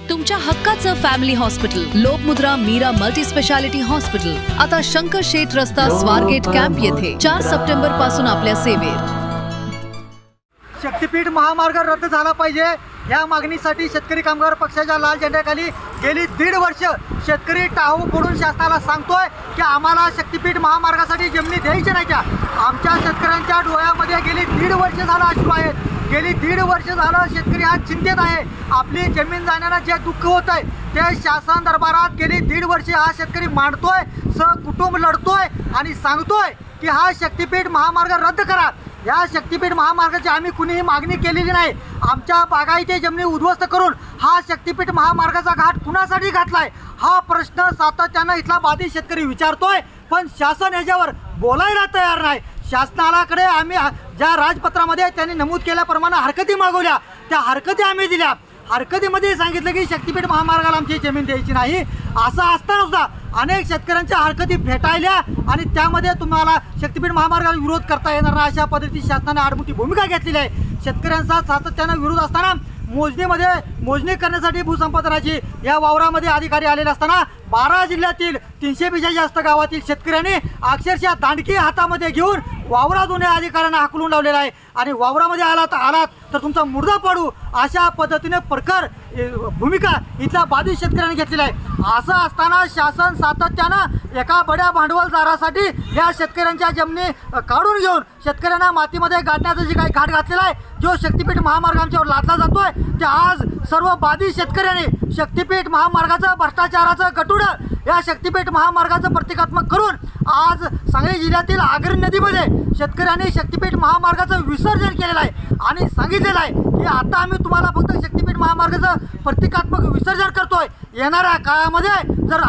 तुमच्या हक्काचं family hospital Lokmudra Mira multi speciality hospital आता शंकर शेठ रस्ता स्वारगेट कॅम्प येथे 4 सप्टेंबर पासून आपल्या सेवेत। शक्तीपीठ महामार्ग रद्द झाला पाहिजे या मागणीसाठी शेतकरी कामगार पक्षाच्या लाल झेंड्याखाली गेली 1.5 वर्ष शेतकरी टाहू फोडून शासनाला सांगतोय की आम्हाला शक्तीपीठ महामार्गासाठी जमिनी द्यायची नाही का। आमच्या शेतकऱ्यांच्या डोळ्यामध्ये गेली 1.5 वर्ष झालं अश्रू आहेत। गेली 1.5 वर्ष झालं शेतकरी हा चिंतेत आहे। आपली जमीन जाण्याला जे दुःख होत आहे ते शासन दरबारात गेली 1.5 वर्ष हा शेतकरी मांडतोय, सहकुटुंब लढतोय आणि सांगतोय की हा शक्तीपीठ महामार्ग रद्द करा। या शक्तीपीठ महामार्गाची आम्ही कुणीही मागणी केलेली नाही। आमच्या बागायती जमिनी उद्ध्वस्त करून हा शक्तीपीठ महामार्गाचा घाट कुणासाठी घातलाय हा प्रश्न सातत्यानं इथला बाधित शेतकरी विचारतोय, पण शासन याच्यावर बोलायला तयार नाही। शासनाकडे आम्ही ज्या राजपत्रामध्ये त्यांनी नमूद केल्याप्रमाणे हरकती मागवल्या, त्या हरकती आम्ही दिल्या। हरकतीमध्ये सांगितलं की शक्तीपीठ महामार्गाला आमची जमीन द्यायची नाही। असं असताना सुद्धा अनेक शेतकऱ्यांच्या हरकती फेटाळल्या आणि त्यामध्ये तुम्हाला शक्तीपीठ महामार्गाला विरोध करता येणार नाही अशा पद्धतीची शासनाने आडमुठी भूमिका घेतलेली आहे। शेतकऱ्यांचा सातत्यानं विरोध असताना मोजणी करण्यासाठी भूसंपादनाची या वावरामध्ये अधिकारी आलेले असताना 12 जिल्ह्यातील 300 पेक्षा जास्त गावातील शेतकऱ्यांनी अक्षरशः दांडकी हातामध्ये घेऊन वावरातून या अधिकाऱ्यांना हाकलून लावलेला आहे आणि वावरामध्ये आलात तर तुमचा मुर्दा पाडू अशा पद्धतीने प्रखर भूमिका इथल्या बाधित शेतकऱ्यांनी घेतलेली आहे। असं असताना शासन सातत्यानं एका बड्या भांडवलदारासाठी या शेतकऱ्यांच्या जमिनी काढून घेऊन शेतकऱ्यांना मातीमध्ये गाडण्याचा जे काही घाट घातलेला आहे, जो शक्तीपीठ महामार्ग आमच्यावर लादला जातोय, ते आज सर्व बाधित शेतकऱ्यांनी शक्तीपीठ महामार्गाचं भ्रष्टाचाराचं गटुडं या शक्तीपीठ महामार्गाचं प्रतिकात्मक करून आज सांगली जिल्ह्यातील आगरी नदीमध्ये शेतकऱ्यांनी शक्तीपीठ महामार्गाचं विसर्जन केलेलं आहे आणि सांगितलेलं आहे की आता आम्ही तुम्हाला फक्त शक्तीपीठ महामार्गाचं प्रतिकात्मक विसर्जन करतोय। येणाऱ्या काळामध्ये जर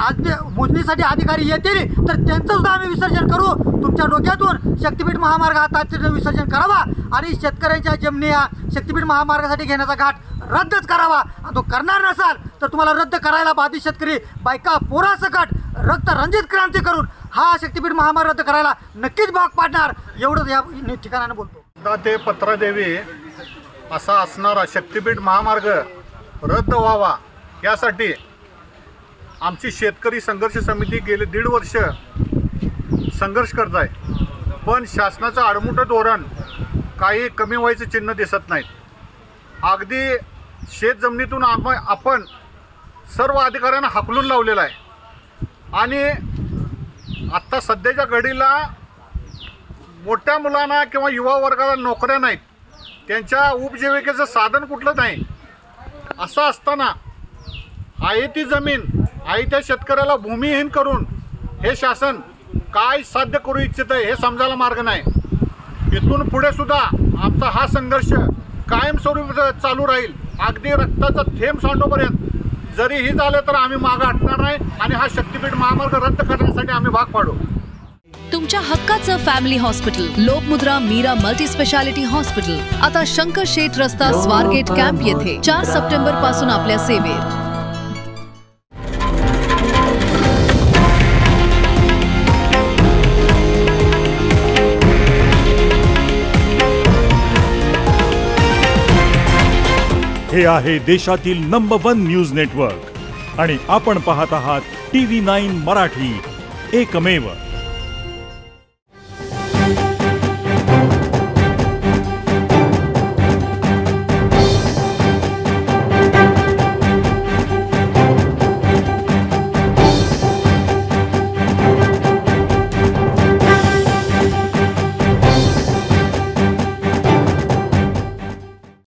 मोजणीसाठी अधिकारी येतील तर त्यांचं सुद्धा आम्ही विसर्जन करू। तुमच्या डोक्यातून शक्तीपीठ महामार्ग आता विसर्जन करावा आणि शेतकऱ्यांच्या जमिनी या शक्तीपीठ महामार्गासाठी घेण्याचा घाट रद्दच करावा। तो करणार नसाल तर तुम्हाला रद्द करायला बाधित शेतकरी बायका पोरासकट रक्त रंजित क्रांती करून हा शक्तीपीठ महामार्ग रद्द करायला नक्कीच भाग पाडणार, एवढंच या ठिकाणाने बोलतो। ते पत्र देवी असा असणारा शक्तीपीठ महामार्ग रद्द व्हावा यासाठी आमची शेतकरी संघर्ष समिती गेले 1.5 वर्ष संघर्ष करत आहे, पण शासनाचं आडमुठं धोरण काही कमी व्हायचं चिन्ह दिसत नाहीत। अगदी शेत जमिनीतून आपण सर्व अधिकाऱ्यांना हाकलून लावलेलं आहे आणि आत्ता सध्याच्या घडीला मोठ्या मुलांना किंवा युवा वर्गाला नोकऱ्या नाहीत, त्यांच्या उपजीविकेचं साधन कुठलं नाही। असं असताना आहे ती जमीन आहे त्या शेतकऱ्याला भूमिहीन करून हे शासन काय साध्य करू इच्छित आहे हे समजायला मार्ग नाही। इथून पुढे सुद्धा आमचा हा संघर्ष कायमस्वरूपी चालू राहील, अगदी रक्ताचा थेंब सांडोपर्यंत। जरीही झालं तर आम्ही मागं हटणार नाही आणि हा शक्तीपीठ महामार्ग रद्द करण्यासाठी आम्ही भाग पाडू। तुमच्या हक्काचं family hospital Lokmudra Mira multi speciality hospital आता शंकर शेठ रस्ता स्वारगेट कॅम्प येथे 4 सप्टेंबर पासून आपल्या सेवेत। हे आहे देशातील नंबर 1 न्यूज नेटवर्क आणि आपण पाहत आहात TV9 मराठी, एकमेव।